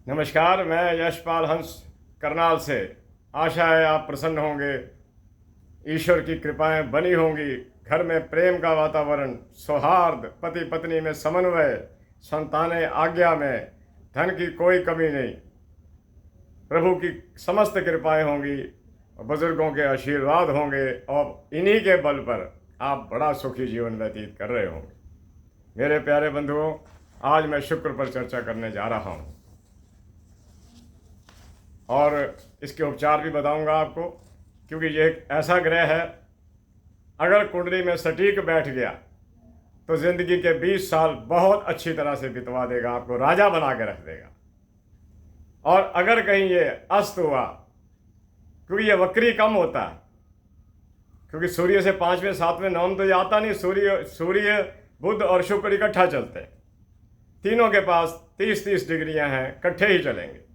नमस्कार, मैं यशपाल हंस करनाल से। आशा है आप प्रसन्न होंगे, ईश्वर की कृपाएं बनी होंगी, घर में प्रेम का वातावरण, सौहार्द, पति पत्नी में समन्वय, संतानें आज्ञा में, धन की कोई कमी नहीं, प्रभु की समस्त कृपाएं होंगी, बुजुर्गों के आशीर्वाद होंगे और इन्हीं के बल पर आप बड़ा सुखी जीवन व्यतीत कर रहे होंगे। मेरे प्यारे बंधुओं, आज मैं शुक्र पर चर्चा करने जा रहा हूँ और इसके उपचार भी बताऊंगा आपको, क्योंकि ये एक ऐसा ग्रह है, अगर कुंडली में सटीक बैठ गया तो ज़िंदगी के 20 साल बहुत अच्छी तरह से बितवा देगा, आपको राजा बना के रख देगा। और अगर कहीं ये अस्त हुआ, क्योंकि ये वक्री कम होता है, क्योंकि सूर्य से 5वें 7वें 9वें तो ये आता नहीं, सूर्य बुध और शुक्र इकट्ठा चलते हैं, तीनों के पास 30-30 डिग्रियां हैं, इकट्ठे ही चलेंगे।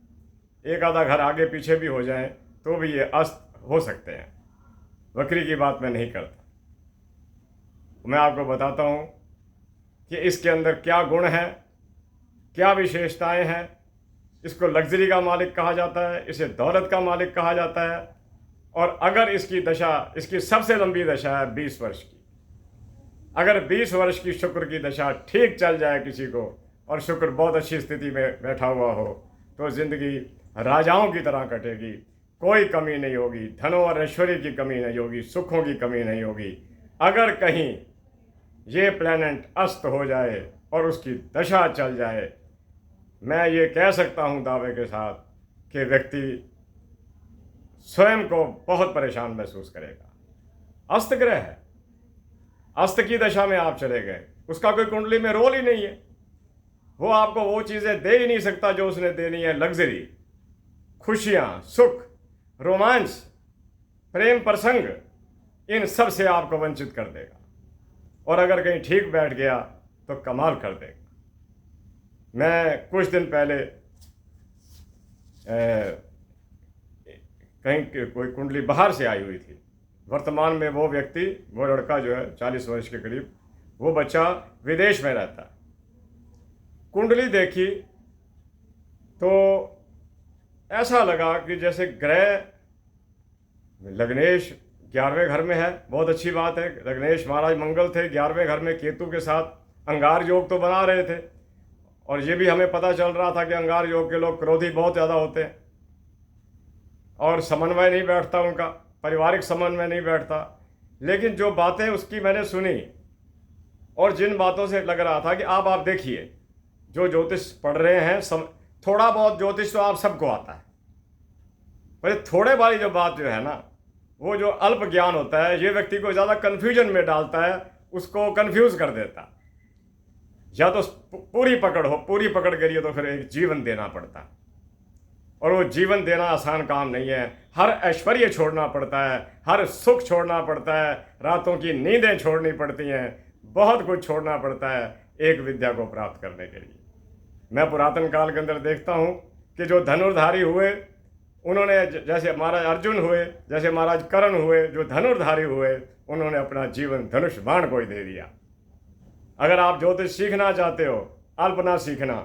एक आधा घर आगे पीछे भी हो जाए तो भी ये अस्त हो सकते हैं। वक्री की बात मैं नहीं करता, मैं आपको बताता हूँ कि इसके अंदर क्या गुण है, क्या विशेषताएं हैं। इसको लग्जरी का मालिक कहा जाता है, इसे दौलत का मालिक कहा जाता है। और अगर इसकी दशा, इसकी सबसे लंबी दशा है 20 वर्ष की। अगर 20 वर्ष की शुक्र की दशा ठीक चल जाए किसी को, और शुक्र बहुत अच्छी स्थिति में बैठा हुआ हो, तो ज़िंदगी राजाओं की तरह कटेगी, कोई कमी नहीं होगी, धनों और ऐश्वर्य की कमी नहीं होगी, सुखों की कमी नहीं होगी। अगर कहीं ये प्लैनेट अस्त हो जाए और उसकी दशा चल जाए, मैं ये कह सकता हूँ दावे के साथ कि व्यक्ति स्वयं को बहुत परेशान महसूस करेगा। अस्त ग्रह है, अस्त की दशा में आप चले गए, उसका कोई कुंडली में रोल ही नहीं है, वो आपको वो चीज़ें दे ही नहीं सकता जो उसने देनी है। लग्जरी, खुशियाँ, सुख, रोमांच, प्रेम प्रसंग, इन सब से आपको वंचित कर देगा। और अगर कहीं ठीक बैठ गया तो कमाल कर देगा। मैं कुछ दिन पहले कहीं कोई कुंडली बाहर से आई हुई थी। वर्तमान में वो व्यक्ति, वो लड़का जो है 40 वर्ष के करीब, वो बच्चा विदेश में रहता है। कुंडली देखी तो ऐसा लगा कि जैसे ग्रह लग्नेश 11वें घर में है, बहुत अच्छी बात है। लग्नेश महाराज मंगल थे, 11वें घर में केतु के साथ अंगार योग तो बना रहे थे। और ये भी हमें पता चल रहा था कि अंगार योग के लोग क्रोधी बहुत ज़्यादा होते हैं और समन्वय नहीं बैठता उनका, पारिवारिक समन्वय नहीं बैठता। लेकिन जो बातें उसकी मैंने सुनी और जिन बातों से लग रहा था कि आप देखिए, जो ज्योतिष पढ़ रहे हैं, थोड़ा बहुत ज्योतिष तो आप सबको आता है, पर थोड़े वाली जो बात जो है ना, वो जो अल्प ज्ञान होता है, ये व्यक्ति को ज़्यादा कन्फ्यूजन में डालता है, उसको कन्फ्यूज़ कर देता है। या तो पूरी पकड़ हो, पूरी पकड़ करिए तो फिर एक जीवन देना पड़ता है, और वो जीवन देना आसान काम नहीं है। हर ऐश्वर्य छोड़ना पड़ता है, हर सुख छोड़ना पड़ता है, रातों की नींदें छोड़नी पड़ती हैं, बहुत कुछ छोड़ना पड़ता है एक विद्या को प्राप्त करने के लिए। मैं पुरातन काल के अंदर देखता हूँ कि जो धनुर्धारी हुए, उन्होंने जैसे महाराज अर्जुन हुए, जैसे महाराज कर्ण हुए, जो धनुर्धारी हुए, उन्होंने अपना जीवन धनुष बाण को ही दे दिया। अगर आप ज्योतिष सीखना चाहते हो, अल्प ना सीखना,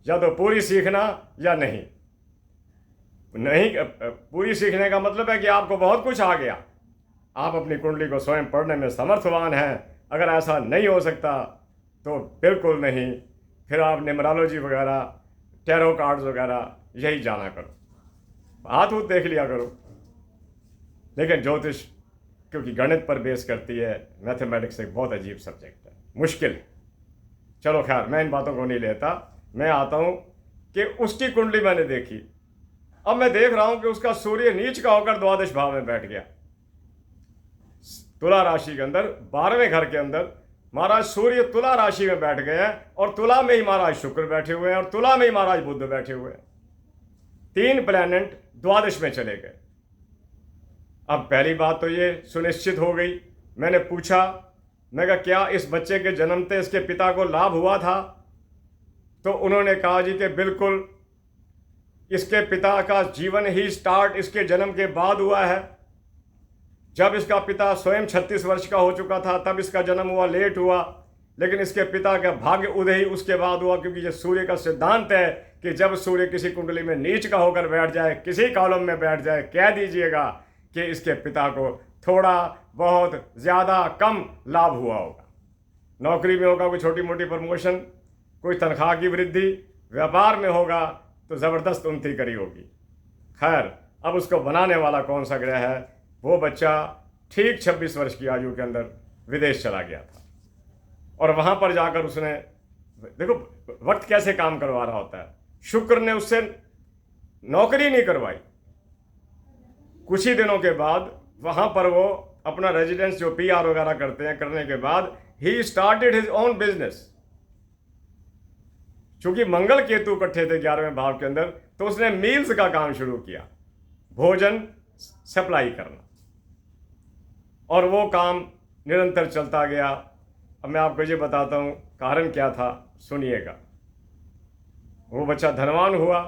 या तो पूरी सीखना या नहीं। पूरी सीखने का मतलब है कि आपको बहुत कुछ आ गया, आप अपनी कुंडली को स्वयं पढ़ने में समर्थवान हैं। अगर ऐसा नहीं हो सकता तो बिल्कुल नहीं, फिर आप न्यूमरोलॉजी वगैरह, टैरो कार्ड्स वगैरह यही जाना करो, हाथ वूथ देख लिया करो। लेकिन ज्योतिष क्योंकि गणित पर बेस करती है, मैथमेटिक्स एक बहुत अजीब सब्जेक्ट है, मुश्किल है। चलो खैर, मैं इन बातों को नहीं लेता, मैं आता हूँ कि उसकी कुंडली मैंने देखी। अब मैं देख रहा हूँ कि उसका सूर्य नीच का होकर द्वादश भाव में बैठ गया, तुला राशि के अंदर, 12वें घर के अंदर महाराज सूर्य तुला राशि में बैठ गए हैं, और तुला में ही महाराज शुक्र बैठे हुए हैं, और तुला में ही महाराज बुध बैठे हुए हैं। 3 प्लैनेट द्वादश में चले गए। अब पहली बात तो ये सुनिश्चित हो गई, मैंने पूछा, मैं कहा क्या इस बच्चे के जन्मते इसके पिता को लाभ हुआ था? तो उन्होंने कहा जी कि बिल्कुल, इसके पिता का जीवन ही स्टार्ट इसके जन्म के बाद हुआ है। जब इसका पिता स्वयं 36 वर्ष का हो चुका था तब इसका जन्म हुआ, लेट हुआ। लेकिन इसके पिता का भाग्य उदय ही उसके बाद हुआ, क्योंकि ये सूर्य का सिद्धांत है कि जब सूर्य किसी कुंडली में नीच का होकर बैठ जाए, किसी कॉलम में बैठ जाए, कह दीजिएगा कि इसके पिता को थोड़ा बहुत ज़्यादा कम लाभ हुआ होगा। नौकरी में होगा कोई छोटी मोटी प्रमोशन, कोई तनख्वाह की वृद्धि, व्यापार में होगा तो ज़बरदस्त उन्नति करी होगी। खैर, अब उसको बनाने वाला कौन सा ग्रह है? वो बच्चा ठीक 26 वर्ष की आयु के अंदर विदेश चला गया था और वहाँ पर जाकर उसने, देखो वक्त कैसे काम करवा रहा होता है, शुक्र ने उससे नौकरी नहीं करवाई। कुछ ही दिनों के बाद वहाँ पर वो अपना रेजिडेंस जो PR वगैरह करते हैं, करने के बाद he started his own business. चूंकि मंगल केतु इकट्ठे थे 11वें भाव के अंदर, तो उसने मील्स का काम शुरू किया, भोजन सप्लाई करना, और वो काम निरंतर चलता गया। अब मैं आपको ये बताता हूँ कारण क्या था, सुनिएगा। वो बच्चा धनवान हुआ,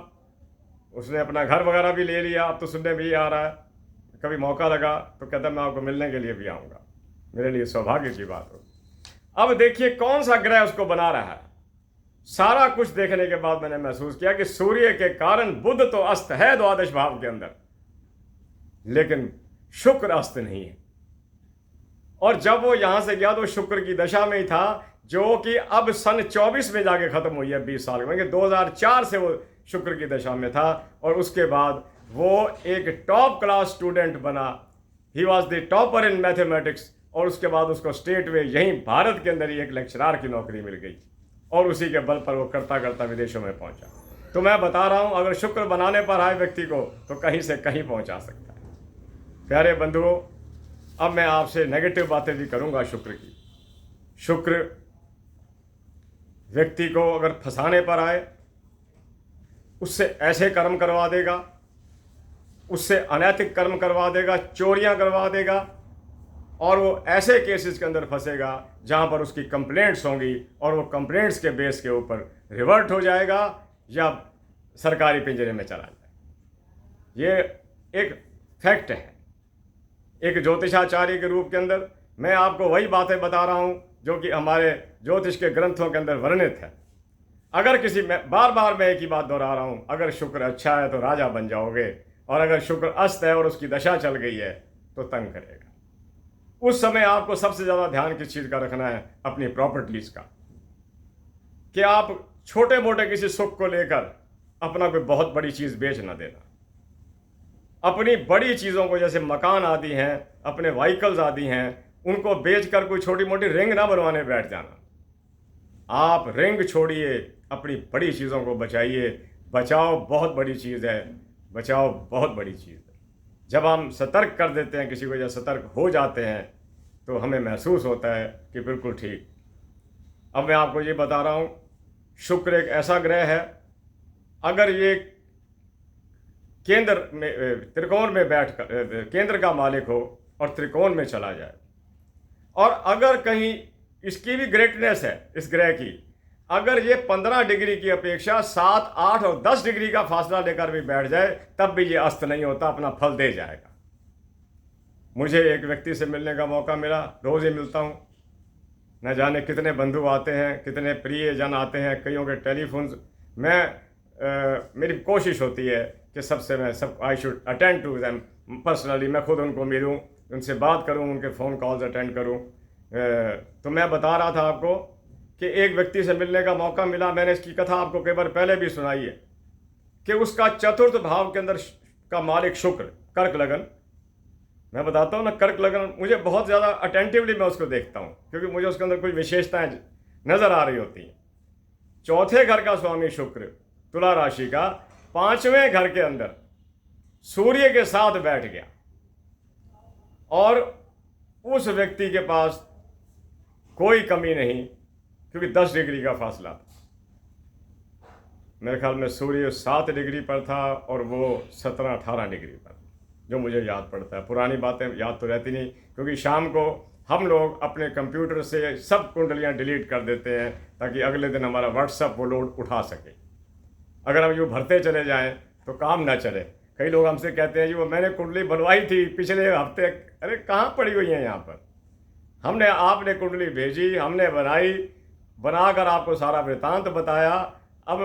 उसने अपना घर वगैरह भी ले लिया। अब तो सुनने भी आ रहा है, कभी मौका लगा तो कहता मैं आपको मिलने के लिए भी आऊँगा, मेरे लिए सौभाग्य की बात हो। अब देखिए कौन सा ग्रह उसको बना रहा है। सारा कुछ देखने के बाद मैंने महसूस किया कि सूर्य के कारण बुध तो अस्त है 12 भाव के अंदर, लेकिन शुक्र अस्त नहीं है। और जब वो यहां से गया तो शुक्र की दशा में ही था, जो कि अब सन 24 में जाके खत्म हुई है, 20 साल में। 2004 से वो शुक्र की दशा में था और उसके बाद वो एक टॉप क्लास स्टूडेंट बना। He was the topper in mathematics, और उसके बाद उसको स्टेट में यहीं भारत के अंदर ही एक लेक्चरार की नौकरी मिल गई और उसी के बल पर वो करता करता विदेशों में पहुंचा। तो मैं बता रहा हूं, अगर शुक्र बनाने पर आए व्यक्ति को तो कहीं से कहीं पहुंचा सकता है। प्यारे बंधुओं, अब मैं आपसे नेगेटिव बातें भी करूंगा शुक्र की। शुक्र व्यक्ति को अगर फंसाने पर आए, उससे ऐसे कर्म करवा देगा, उससे अनैतिक कर्म करवा देगा, चोरियां करवा देगा, और वो ऐसे केसेस के अंदर फंसेगा जहां पर उसकी कंप्लेंट्स होंगी और वो कंप्लेंट्स के बेस के ऊपर रिवर्ट हो जाएगा या सरकारी पिंजरे में चला जाएगा। ये एक फैक्ट है। एक ज्योतिषाचार्य के रूप के अंदर मैं आपको वही बातें बता रहा हूं जो कि हमारे ज्योतिष के ग्रंथों के अंदर वर्णित है। अगर किसी में बार बार मैं एक ही बात दोहरा रहा हूं, अगर शुक्र अच्छा है तो राजा बन जाओगे, और अगर शुक्र अस्त है और उसकी दशा चल गई है तो तंग करेगा। उस समय आपको सबसे ज़्यादा ध्यान किस चीज़ का रखना है? अपनी प्रॉपर्टीज़ का, कि आप छोटे मोटे किसी सुख को लेकर अपना कोई बहुत बड़ी चीज़ बेच ना देना। अपनी बड़ी चीज़ों को, जैसे मकान आदि हैं, अपने व्हीकल्स आदि हैं, उनको बेचकर कोई छोटी मोटी रिंग ना बनवाने बैठ जाना। आप रिंग छोड़िए, अपनी बड़ी चीज़ों को बचाइए। बचाओ बहुत बड़ी चीज़ है, बचाओ बहुत बड़ी चीज़ है। जब हम सतर्क कर देते हैं किसी को, या सतर्क हो जाते हैं, तो हमें महसूस होता है कि बिल्कुल ठीक। अब मैं आपको ये बता रहा हूँ, शुक्र एक ऐसा ग्रह है, अगर ये केंद्र में, त्रिकोण में बैठकर, केंद्र का मालिक हो और त्रिकोण में चला जाए, और अगर कहीं इसकी भी ग्रेटनेस है इस ग्रह की, अगर ये 15 डिग्री की अपेक्षा 7, 8 और 10 डिग्री का फासला लेकर भी बैठ जाए, तब भी ये अस्त नहीं होता, अपना फल दे जाएगा। मुझे एक व्यक्ति से मिलने का मौका मिला, रोज़ ही मिलता हूँ, न जाने कितने बंधु आते हैं, कितने प्रियजन आते हैं, कईयों के टेलीफोन। मेरी कोशिश होती है कि सबसे मैं I should attend to them personally, मैं खुद उनको मिलूँ, उनसे बात करूँ, उनके फ़ोन कॉल्स अटेंड करूँ। तो मैं बता रहा था आपको कि एक व्यक्ति से मिलने का मौका मिला। मैंने इसकी कथा आपको कई बार पहले भी सुनाई है कि उसका चतुर्थ भाव के अंदर का मालिक शुक्र, कर्क लगन। मैं बताता हूँ ना, कर्क लगन, मुझे बहुत ज़्यादा अटेंटिवली मैं उसको देखता हूँ, क्योंकि मुझे उसके अंदर कुछ विशेषताएं नज़र आ रही होती हैं। चौथे घर का स्वामी शुक्र, तुला राशि का, 5वें घर के अंदर सूर्य के साथ बैठ गया, और उस व्यक्ति के पास कोई कमी नहीं, क्योंकि 10 डिग्री का फासला था। मेरे ख्याल में सूर्य 7 डिग्री पर था और वो 17-18 डिग्री पर, जो मुझे याद पड़ता है। पुरानी बातें याद तो रहती नहीं, क्योंकि शाम को हम लोग अपने कंप्यूटर से सब कुंडलियां डिलीट कर देते हैं ताकि अगले दिन हमारा व्हाट्सएप वो लोड उठा सके। अगर हम यूँ भरते चले जाएं तो काम ना चले। कई लोग हमसे कहते हैं जी वो मैंने कुंडली बनवाई थी पिछले हफ्ते। अरे कहाँ पड़ी हुई है यहाँ पर? आपने कुंडली भेजी, हमने बनाई, बनाकर आपको सारा वृतांत बताया। अब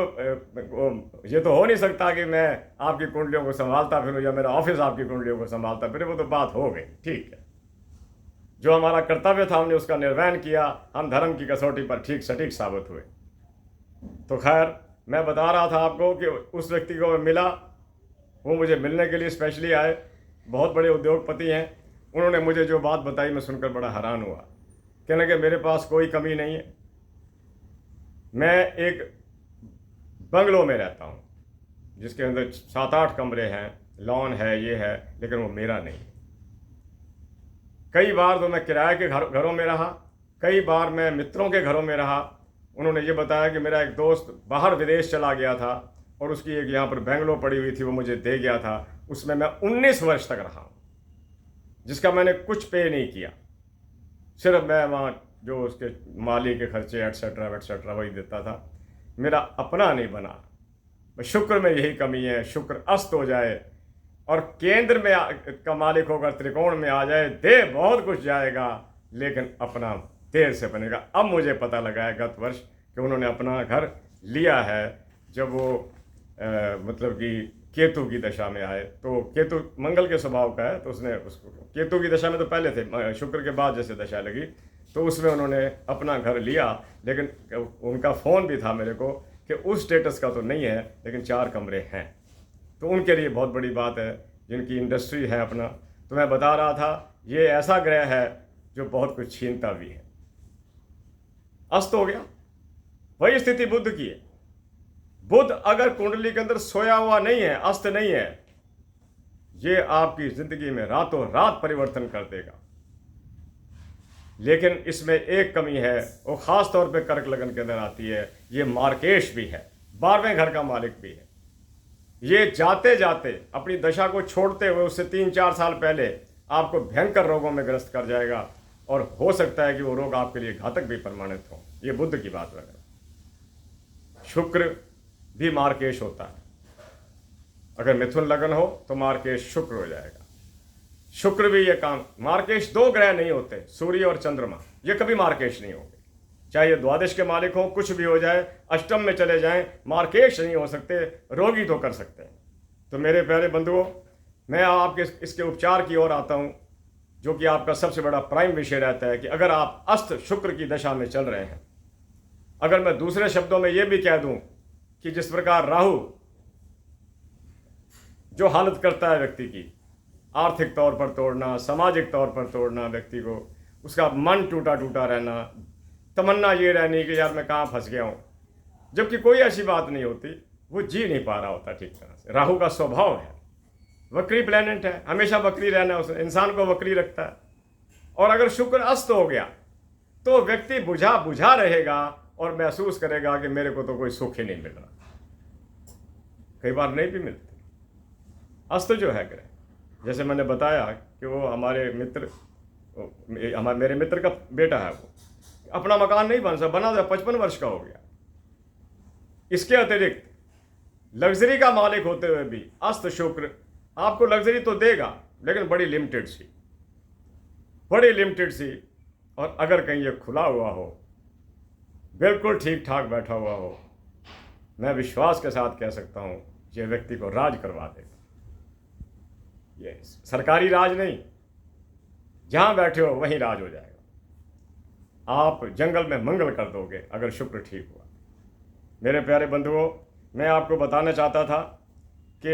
ये तो हो नहीं सकता कि मैं आपकी कुंडलियों को संभालता फिरूं या मेरा ऑफिस आपकी कुंडलियों को संभालता फिरे, वो तो बात हो गई, ठीक है। जो हमारा कर्तव्य था हमने उसका निर्वहन किया, हम धर्म की कसौटी पर ठीक सटीक साबित हुए। तो खैर, मैं बता रहा था आपको कि उस व्यक्ति को मैं मिला, वो मुझे मिलने के लिए स्पेशली आए, बहुत बड़े उद्योगपति हैं। उन्होंने मुझे जो बात बताई मैं सुनकर बड़ा हैरान हुआ। कहने कि मेरे पास कोई कमी नहीं है, मैं एक बंगलों में रहता हूँ जिसके अंदर 7-8 कमरे हैं, लॉन है, ये है, लेकिन वो मेरा नहीं। कई बार तो मैं किराए के घरों में रहा, कई बार मैं मित्रों के घरों में रहा। उन्होंने ये बताया कि मेरा एक दोस्त बाहर विदेश चला गया था और उसकी एक यहाँ पर बेंगलो पड़ी हुई थी, वो मुझे दे गया था। उसमें मैं 19 वर्ष तक रहा हूँ, जिसका मैंने कुछ पे नहीं किया, सिर्फ मैं वहाँ जो उसके माली के खर्चे एटसेट्रा वेटसेट्रा वही देता था। मेरा अपना नहीं बना। शुक्र में यही कमी है, शुक्र अस्त हो जाए और केंद्र में का मालिक होकर त्रिकोण में आ जाए, दे बहुत कुछ जाएगा, लेकिन अपना देर से बनेगा। अब मुझे पता लगा है गत वर्ष कि उन्होंने अपना घर लिया है जब वो मतलब कि केतु की दशा में आए। तो केतु मंगल के स्वभाव का है, तो उसने उसको केतु की दशा में तो पहले थे, शुक्र के बाद जैसे दशा लगी तो उसमें उन्होंने अपना घर लिया। लेकिन उनका फ़ोन भी था मेरे को कि उस स्टेटस का तो नहीं है, लेकिन 4 कमरे हैं। तो उनके लिए बहुत बड़ी बात है, जिनकी इंडस्ट्री है अपना। तो मैं बता रहा था, ये ऐसा ग्रह है जो बहुत कुछ छीनता भी है। अस्त हो गया, वही स्थिति बुध की है। बुध अगर कुंडली के अंदर सोया हुआ नहीं है, अस्त नहीं है, ये आपकी जिंदगी में रातों रात परिवर्तन कर देगा। लेकिन इसमें एक कमी है, वो खास तौर पे कर्क लगन के अंदर आती है। ये मार्केश भी है, 12वें घर का मालिक भी है। ये जाते जाते अपनी दशा को छोड़ते हुए उससे 3-4 साल पहले आपको भयंकर रोगों में ग्रस्त कर जाएगा, और हो सकता है कि वो रोग आपके लिए घातक भी प्रमाणित हो। ये बुध की बात वगैरह। शुक्र भी मार्केश होता है, अगर मिथुन लगन हो तो मार्केश शुक्र हो जाएगा। शुक्र भी ये काम, मार्केश 2 ग्रह नहीं होते, सूर्य और चंद्रमा, ये कभी मार्केश नहीं होंगे। चाहे ये द्वादश के मालिक हों, कुछ भी हो जाए, अष्टम में चले जाएं, मार्केश नहीं हो सकते, रोगी तो कर सकते हैं। तो मेरे प्यारे बंधुओं, मैं आपके इसके उपचार की ओर आता हूँ, जो कि आपका सबसे बड़ा प्राइम विषय रहता है कि अगर आप अस्त शुक्र की दशा में चल रहे हैं, अगर मैं दूसरे शब्दों में ये भी कह दूं कि जिस प्रकार राहु जो हालत करता है व्यक्ति की, आर्थिक तौर पर तोड़ना, सामाजिक तौर पर तोड़ना व्यक्ति को, उसका मन टूटा टूटा रहना, तमन्ना ये रहनी कि यार मैं कहाँ फंस गया हूँ, जबकि कोई ऐसी बात नहीं होती, वो जी नहीं पा रहा होता ठीक तरह से। राहु का स्वभाव है, वक्री प्लैनेट है, हमेशा वक्री रहना, उस इंसान को वक्री रखता है। और अगर शुक्र अस्त हो गया तो व्यक्ति बुझा बुझा रहेगा और महसूस करेगा कि मेरे को तो कोई सुख ही नहीं मिल रहा। कई बार नहीं भी मिलते। अस्त जो है ग्रह, जैसे मैंने बताया कि वो हमारे मित्र, मेरे मित्र का बेटा है, वो अपना मकान नहीं बन सकता, बना था 55 वर्ष का हो गया। इसके अतिरिक्त लग्जरी का मालिक होते हुए भी अस्त शुक्र आपको लग्जरी तो देगा, लेकिन बड़ी लिमिटेड सी, बड़ी लिमिटेड सी। और अगर कहीं ये खुला हुआ हो, बिल्कुल ठीक ठाक बैठा हुआ हो, मैं विश्वास के साथ कह सकता हूं ये व्यक्ति को राज करवा देगा। ये सरकारी राज नहीं, जहां बैठे हो वहीं राज हो जाएगा। आप जंगल में मंगल कर दोगे अगर शुक्र ठीक हुआ। मेरे प्यारे बंधुओं, मैं आपको बताना चाहता था कि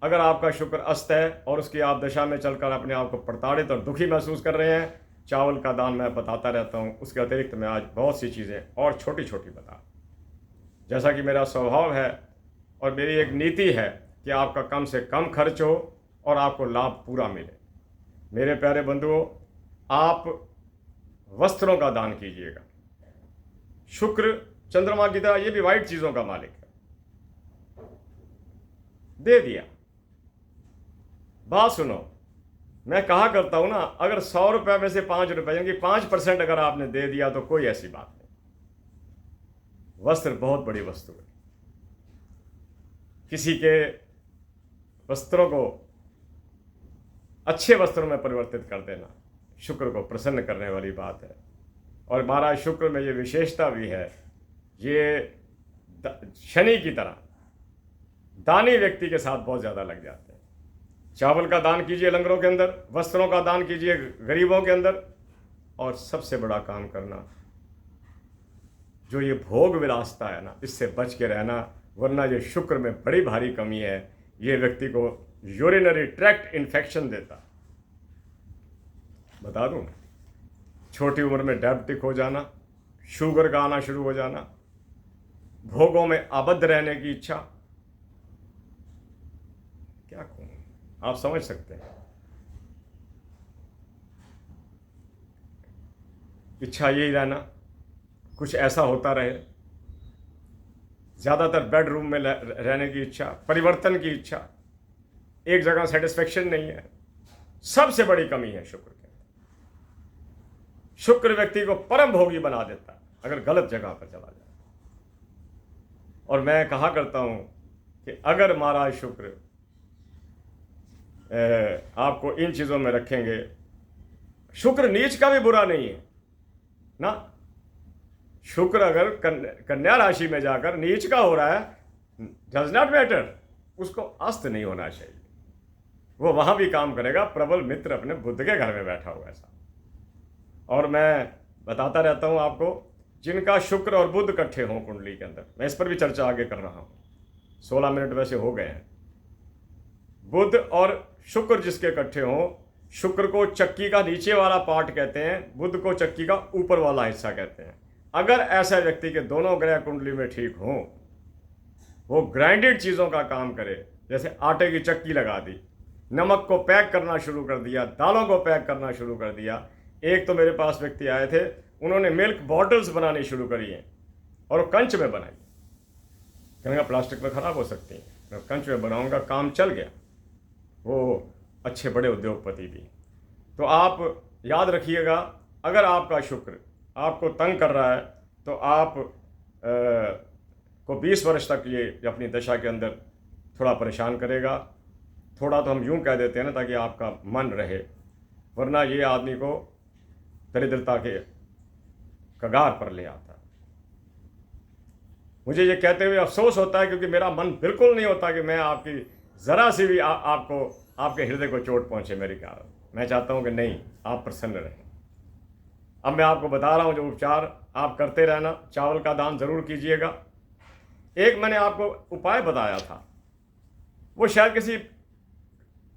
अगर आपका शुक्र अस्त है और उसकी आप दशा में चलकर अपने आप को प्रताड़ित और दुखी महसूस कर रहे हैं, चावल का दान मैं बताता रहता हूँ। उसके अतिरिक्त मैं आज बहुत सी चीज़ें और छोटी छोटी बता, जैसा कि मेरा स्वभाव है और मेरी एक नीति है कि आपका कम से कम खर्च हो और आपको लाभ पूरा मिले। मेरे प्यारे बंधुओं, आप वस्त्रों का दान कीजिएगा। शुक्र चंद्रमा की तरह ये भी वाइट चीज़ों का मालिक है, दे दिया। बात सुनो, मैं कहा करता हूं ना, अगर 100 रुपये में से 5 रुपये यानी 5% अगर आपने दे दिया तो कोई ऐसी बात नहीं। वस्त्र बहुत बड़ी वस्तु है। किसी के वस्त्रों को अच्छे वस्त्रों में परिवर्तित कर देना शुक्र को प्रसन्न करने वाली बात है। और महाराज शुक्र में ये विशेषता भी है, ये शनि की तरह दानी व्यक्ति के साथ बहुत ज़्यादा लग जाते हैं। चावल का दान कीजिए लंगरों के अंदर, वस्त्रों का दान कीजिए गरीबों के अंदर, और सबसे बड़ा काम करना, जो ये भोग विलासता है ना, इससे बच के रहना, वरना ये शुक्र में बड़ी भारी कमी है। ये व्यक्ति को यूरिनरी ट्रैक्ट इन्फेक्शन देता। बता दूं, छोटी उम्र में डायबिटिक हो जाना, शुगर का आना शुरू हो जाना, भोगों में आबद्ध रहने की इच्छा, क्या कहूं, आप समझ सकते हैं। इच्छा यही रहना, कुछ ऐसा होता रहे, ज़्यादातर बेडरूम में रहने की इच्छा, परिवर्तन की इच्छा, एक जगह सेटिस्फेक्शन नहीं है। सबसे बड़ी कमी है शुक्र के। शुक्र व्यक्ति को परम भोगी बना देता है अगर गलत जगह पर चला जाए। और मैं कहा करता हूं कि अगर महाराज शुक्र आपको इन चीज़ों में रखेंगे, शुक्र नीच का भी बुरा नहीं है ना। शुक्र अगर कन्या राशि में जाकर नीच का हो रहा है, डज नॉट मैटर, उसको अस्त नहीं होना चाहिए, वो वहां भी काम करेगा। प्रबल मित्र अपने बुद्ध के घर में बैठा हुआ ऐसा। और मैं बताता रहता हूं आपको, जिनका शुक्र और बुध इकट्ठे हों कुंडली के अंदर, मैं इस पर भी चर्चा आगे कर रहा हूं, 16 मिनट वैसे हो गए हैं। बुध और शुक्र जिसके इकट्ठे हों, शुक्र को चक्की का नीचे वाला पार्ट कहते हैं, बुध को चक्की का ऊपर वाला हिस्सा कहते हैं। अगर ऐसा व्यक्ति के दोनों ग्रह कुंडली में ठीक हों, वो ग्राइंडेड चीज़ों का काम करे, जैसे आटे की चक्की लगा दी, नमक को पैक करना शुरू कर दिया, दालों को पैक करना शुरू कर दिया। एक तो मेरे पास व्यक्ति आए थे, उन्होंने मिल्क बॉटल्स बनानी शुरू करी हैं और वो कंच में बनाई। कहने का प्लास्टिक में ख़राब हो सकती हैं, मैं कंच में बनाऊंगा, काम चल गया। वो अच्छे बड़े उद्योगपति भी। तो आप याद रखिएगा, अगर आपका शुक्र आपको तंग कर रहा है तो आप को 20 वर्ष तक ये अपनी दशा के अंदर थोड़ा परेशान करेगा। थोड़ा तो हम यूं कह देते हैं ना, ताकि आपका मन रहे, वरना ये आदमी को दरिद्रता के कगार पर ले आता है। मुझे ये कहते हुए अफसोस होता है, क्योंकि मेरा मन बिल्कुल नहीं होता कि मैं आपकी ज़रा सी भी आपको आपके हृदय को चोट पहुंचे मेरे कारण। मैं चाहता हूं कि नहीं, आप प्रसन्न रहें। अब मैं आपको बता रहा हूं जो उपचार आप करते रहना। चावल का दान जरूर कीजिएगा। एक मैंने आपको उपाय बताया था, वो शायद किसी,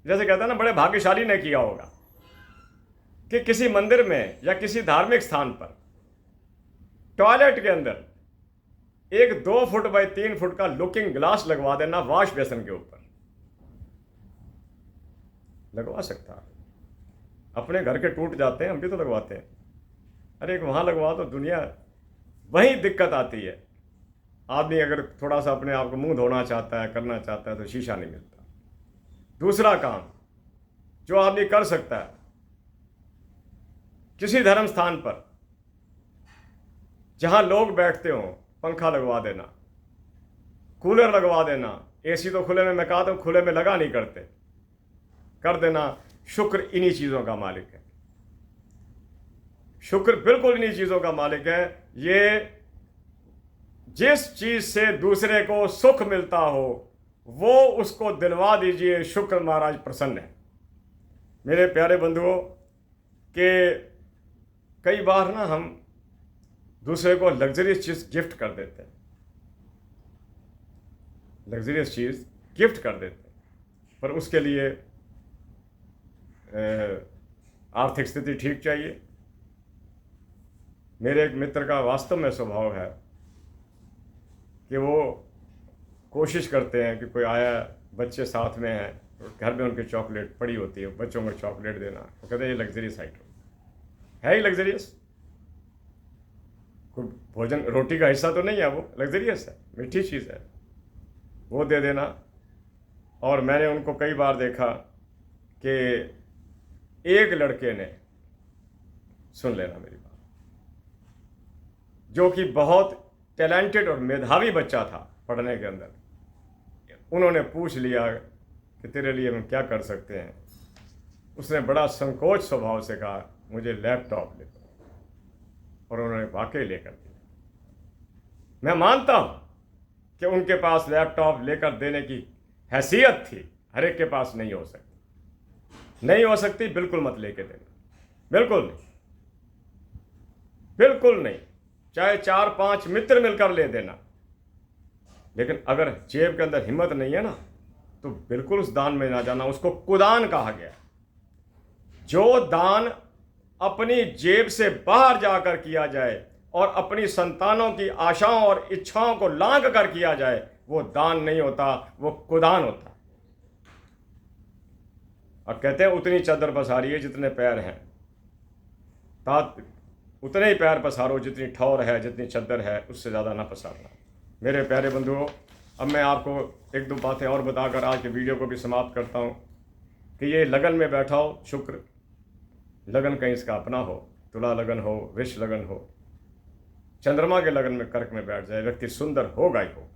जैसे कहते हैं ना, बड़े भाग्यशाली ने किया होगा, कि किसी मंदिर में या किसी धार्मिक स्थान पर टॉयलेट के अंदर एक 2 फुट बाई 3 फुट का लुकिंग ग्लास लगवा देना, वॉश बेसन के ऊपर लगवा सकता है। अपने घर के टूट जाते हैं, हम भी तो लगवाते हैं। अरे एक वहां लगवा दो, दुनिया वही दिक्कत आती है। आदमी अगर थोड़ा सा अपने आप को मुंह धोना चाहता है, करना चाहता है, तो शीशा नहीं मिलता। दूसरा काम जो आदमी कर सकता है, किसी धर्म स्थान पर जहां लोग बैठते हों, पंखा लगवा देना, कूलर लगवा देना। एसी तो खुले में, मैं कहा तो खुले में लगा नहीं करते, कर देना। शुक्र इन्हीं चीज़ों का मालिक है। शुक्र बिल्कुल इन्हीं चीज़ों का मालिक है। ये जिस चीज़ से दूसरे को सुख मिलता हो वो उसको दिलवा दीजिए। शुक्र महाराज प्रसन्न है। मेरे प्यारे बंधुओं, के कई बार ना हम दूसरे को लग्जरियस चीज़ गिफ्ट कर देते हैं, लग्जरियस चीज़ गिफ्ट कर देते हैं, पर उसके लिए आर्थिक स्थिति ठीक चाहिए। मेरे एक मित्र का वास्तव में स्वभाव है कि वो कोशिश करते हैं कि कोई आया, बच्चे साथ में हैं, घर में उनकी चॉकलेट पड़ी होती है, बच्चों को चॉकलेट देना, वो कहते हैं ये लग्जरियस आइटम है। ही लग्जरियस, कोई भोजन रोटी का हिस्सा तो नहीं है, वो लग्जरियस है, मीठी चीज़ है, वो दे देना। और मैंने उनको कई बार देखा कि एक लड़के ने, सुन लेना मेरी बात, जो कि बहुत टैलेंटेड और मेधावी बच्चा था पढ़ने के अंदर, उन्होंने पूछ लिया कि तेरे लिए हम क्या कर सकते हैं। उसने बड़ा संकोच स्वभाव से कहा मुझे लैपटॉप दे दो। और उन्होंने वाकई लेकर दिया। मैं मानता हूं कि उनके पास लैपटॉप लेकर देने की हैसियत थी, हर एक के पास नहीं हो सकती, नहीं हो सकती। बिल्कुल मत लेके देना, बिल्कुल नहीं, बिल्कुल नहीं। चाहे 4-5 मित्र मिलकर ले देना, लेकिन अगर जेब के अंदर हिम्मत नहीं है ना, तो बिल्कुल उस दान में ना जाना। उसको कुदान कहा गया। जो दान अपनी जेब से बाहर जाकर किया जाए और अपनी संतानों की आशाओं और इच्छाओं को लांघ कर किया जाए, वो दान नहीं होता, वो कुदान होता। और कहते हैं उतनी चादर पसारी है जितने पैर हैं, उतने ही पैर पसारो जितनी ठौर है, जितनी चादर है, उससे ज़्यादा ना पसारना। मेरे प्यारे बंधुओं, अब मैं आपको 1-2 बातें और बताकर आज के वीडियो को भी समाप्त करता हूँ कि ये लगन में बैठा हो शुक्र, लगन कहीं इसका अपना हो, तुला लगन हो, विष लगन हो, चंद्रमा के लगन में कर्क में बैठ जाए, व्यक्ति सुंदर होगा ही हो।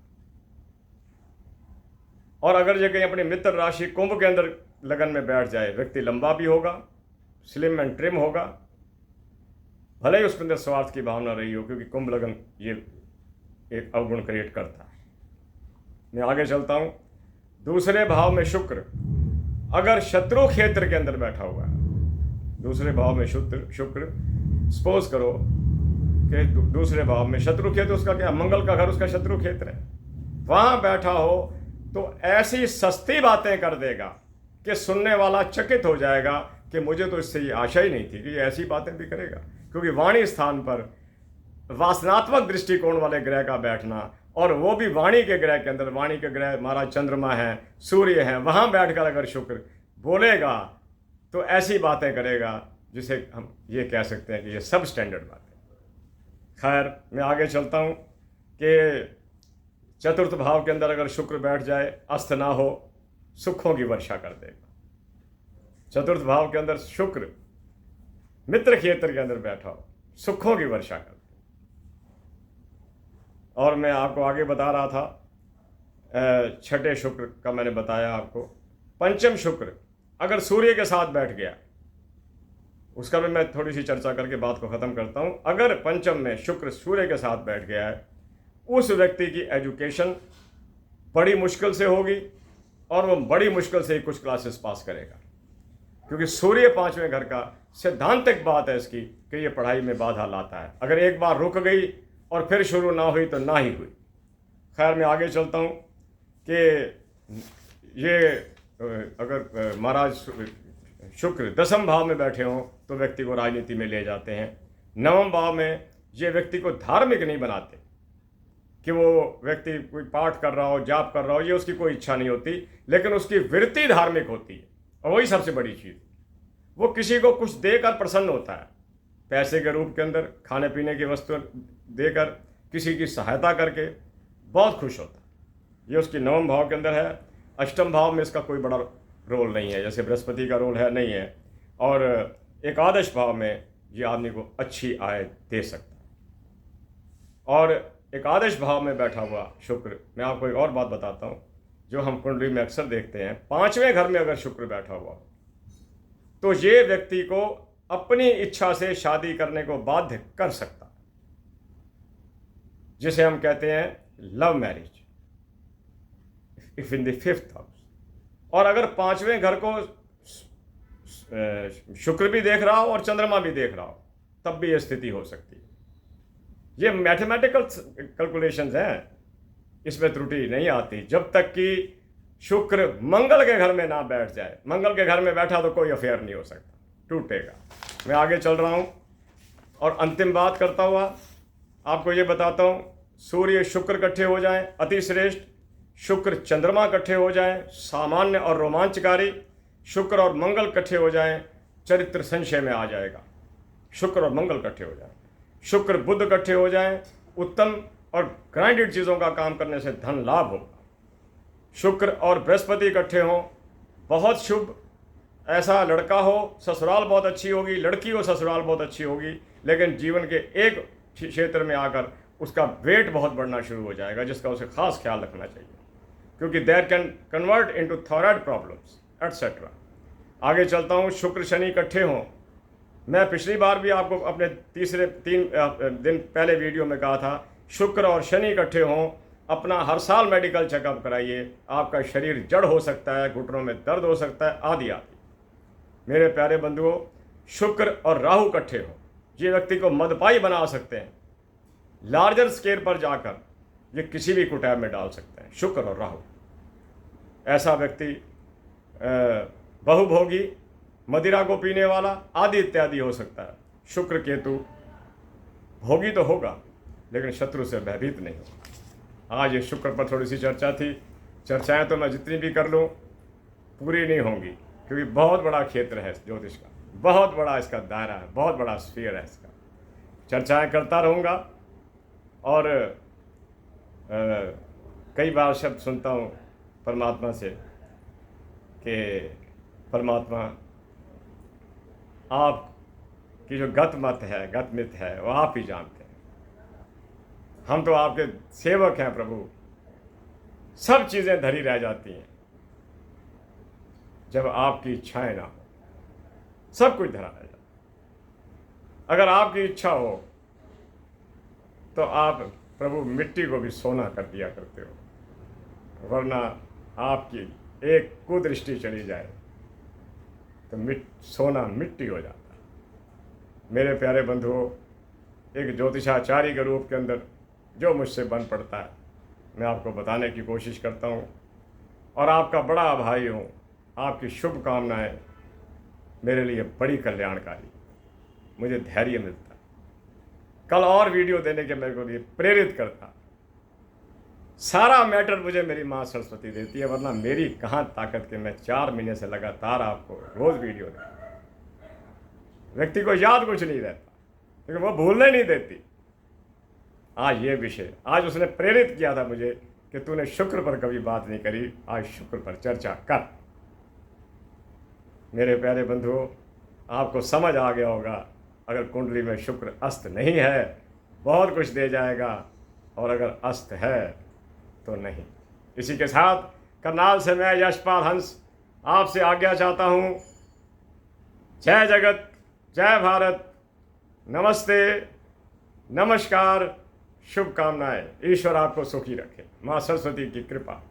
और अगर ये कहीं अपनी मित्र राशि कुंभ के अंदर लगन में बैठ जाए, व्यक्ति लंबा भी होगा, स्लिम एंड ट्रिम होगा, भले ही उसके अंदर स्वार्थ की भावना रही हो, क्योंकि कुंभ लगन ये एक अवगुण क्रिएट करता है। मैं आगे चलता हूं। दूसरे भाव में शुक्र अगर शत्रु क्षेत्र के अंदर बैठा हुआ है, दूसरे भाव में शुक्र सपोज करो कि दूसरे भाव में शत्रु क्षेत्र, उसका क्या, मंगल का घर उसका शत्रु क्षेत्र है, वहां बैठा हो तो ऐसी सस्ती बातें कर देगा कि सुनने वाला चकित हो जाएगा कि मुझे तो इससे ये आशा ही नहीं थी कि ये ऐसी बातें भी करेगा। क्योंकि वाणी स्थान पर वासनात्मक दृष्टिकोण वाले ग्रह का बैठना, और वो भी वाणी के ग्रह के अंदर, वाणी के ग्रह महाराज चंद्रमा है, सूर्य है, वहां बैठकर अगर शुक्र बोलेगा तो ऐसी बातें करेगा जिसे हम ये कह सकते हैं कि ये सब स्टैंडर्ड बात है। खैर, मैं आगे चलता हूं कि चतुर्थ भाव के अंदर अगर शुक्र बैठ जाए, अस्त ना हो, सुखों की वर्षा कर देगा। चतुर्थ भाव के अंदर शुक्र मित्र क्षेत्र के अंदर बैठा हो, सुखों की वर्षा कर दे। और मैं आपको आगे बता रहा था, छठे शुक्र का मैंने बताया आपको। पंचम शुक्र अगर सूर्य के साथ बैठ गया, उसका भी मैं थोड़ी सी चर्चा करके बात को ख़त्म करता हूं। अगर पंचम में शुक्र सूर्य के साथ बैठ गया है, उस व्यक्ति की एजुकेशन बड़ी मुश्किल से होगी, और वो बड़ी मुश्किल से ही कुछ क्लासेस पास करेगा, क्योंकि सूर्य 5वें घर का सैद्धांतिक बात है इसकी कि ये पढ़ाई में बाधा लाता है। अगर एक बार रुक गई और फिर शुरू ना हुई तो ना ही हुई। खैर, मैं आगे चलता हूँ कि ये अगर महाराज शुक्र 10वें भाव में बैठे हों तो व्यक्ति को राजनीति में ले जाते हैं। 9वें भाव में ये व्यक्ति को धार्मिक नहीं बनाते, कि वो व्यक्ति कोई पाठ कर रहा हो, जाप कर रहा हो, ये उसकी कोई इच्छा नहीं होती, लेकिन उसकी वृत्ति धार्मिक होती है। और वही सबसे बड़ी चीज़, वो किसी को कुछ देकर प्रसन्न होता है, पैसे के रूप के अंदर, खाने पीने की वस्तु देकर, किसी की सहायता करके बहुत खुश होता है। ये उसकी 9वें भाव के अंदर है। 8वें भाव में इसका कोई बड़ा रोल नहीं है, जैसे बृहस्पति का रोल है, नहीं है। और एकादश भाव में ये आदमी को अच्छी आय दे सकता है। और एकादश भाव में बैठा हुआ शुक्र, मैं आपको एक और बात बताता हूँ जो हम कुंडली में अक्सर देखते हैं। 5वें घर में अगर शुक्र बैठा हुआ तो ये व्यक्ति को अपनी इच्छा से शादी करने को बाध्य कर सकता है, जिसे हम कहते हैं love marriage, if in the 5th house. और अगर 5वें घर को शुक्र भी देख रहा हो और चंद्रमा भी देख रहा हो, तब भी यह स्थिति हो सकती है। ये मैथमेटिकल कैलकुलेशंस हैं, इसमें त्रुटि नहीं आती जब तक कि शुक्र मंगल के घर में ना बैठ जाए। मंगल के घर में बैठा तो कोई अफेयर नहीं हो सकता, टूटेगा। मैं आगे चल रहा हूं और अंतिम बात करता हुआ आपको ये बताता हूं, सूर्य शुक्र इकट्ठे हो जाएं, अति श्रेष्ठ। शुक्र चंद्रमा इकट्ठे हो जाएं, सामान्य और रोमांचकारी। शुक्र और मंगल इकट्ठे हो जाएं, चरित्र संशय में आ जाएगा। शुक्र और मंगल इकट्ठे हो जाएं, शुक्र बुध इकट्ठे हो जाएं, उत्तम और ग्राइंडेड चीज़ों का काम करने से धन लाभ होगा। शुक्र और बृहस्पति इकट्ठे हों, बहुत शुभ। ऐसा लड़का हो, ससुराल बहुत अच्छी होगी, लड़की हो, ससुराल बहुत अच्छी होगी, लेकिन जीवन के एक क्षेत्र में आकर उसका वेट बहुत बढ़ना शुरू हो जाएगा, जिसका उसे खास ख्याल रखना चाहिए, क्योंकि that can convert into thyroid problems etcetera. आगे चलता हूँ, शुक्र शनि इकट्ठे हों मैं पिछली बार भी आपको अपने तीन दिन पहले वीडियो में कहा था, शुक्र और शनि इकट्ठे हों, अपना हर साल मेडिकल चेकअप कराइए। आपका शरीर जड़ हो सकता है, घुटनों में दर्द हो सकता है, आदि आदि। मेरे प्यारे बंधुओं, शुक्र और राहु इकट्ठे हों, ये व्यक्ति को मदपाई बना सकते हैं। लार्जर स्केल पर जाकर ये किसी भी कुटैब में डाल सकते हैं, शुक्र और राहु। ऐसा व्यक्ति बहुभोगी, मदिरा को पीने वाला, आदि इत्यादि हो सकता है। शुक्र केतु भोगी तो होगा, लेकिन शत्रु से भयभीत नहीं होगा। आज ये शुक्र पर थोड़ी सी चर्चा थी। चर्चाएं तो मैं जितनी भी कर लूँ पूरी नहीं होंगी, क्योंकि बहुत बड़ा क्षेत्र है ज्योतिष का, बहुत बड़ा इसका दायरा है, बहुत बड़ा स्फीयर है इसका। चर्चाएं करता रहूँगा और कई बार शब्द सुनता हूँ परमात्मा से कि परमात्मा आपकी जो गत मत है, गत मित है, वो आप ही जानते हैं। हम तो आपके सेवक हैं प्रभु। सब चीज़ें धरी रह जाती हैं जब आपकी इच्छाएं ना हो, सब कुछ धरा रह जाता। अगर आपकी इच्छा हो तो आप प्रभु मिट्टी को भी सोना कर दिया करते हो, वरना आपकी एक कुदृष्टि चली जाए तो सोना मिट्टी हो जाता है। मेरे प्यारे बंधुओं, एक ज्योतिषाचार्य के रूप के अंदर जो मुझसे बन पड़ता है, मैं आपको बताने की कोशिश करता हूँ और आपका बड़ा आभारी हूँ। आपकी शुभकामनाएं मेरे लिए बड़ी कल्याणकारी, मुझे धैर्य मिलता, कल और वीडियो देने के मेरे को लिए प्रेरित करता। सारा मैटर मुझे मेरी माँ सरस्वती देती है, वरना मेरी कहाँ ताकत के मैं 4 महीने से लगातार आपको रोज वीडियो देता। व्यक्ति को याद कुछ नहीं रहता, क्योंकि वो भूलने नहीं देती। आज ये विषय, आज उसने प्रेरित किया था मुझे कि तूने शुक्र पर कभी बात नहीं करी, आज शुक्र पर चर्चा कर। मेरे प्यारे बंधुओं, आपको समझ आ गया होगा, अगर कुंडली में शुक्र अस्त नहीं है बहुत कुछ दे जाएगा, और अगर अस्त है तो नहीं। इसी के साथ करनाल से मैं यशपाल हंस आपसे आज्ञा चाहता हूँ। जय जगत, जय भारत, नमस्ते, नमस्कार, शुभकामनाएं। ईश्वर आपको सुखी रखे। माँ सरस्वती की कृपा।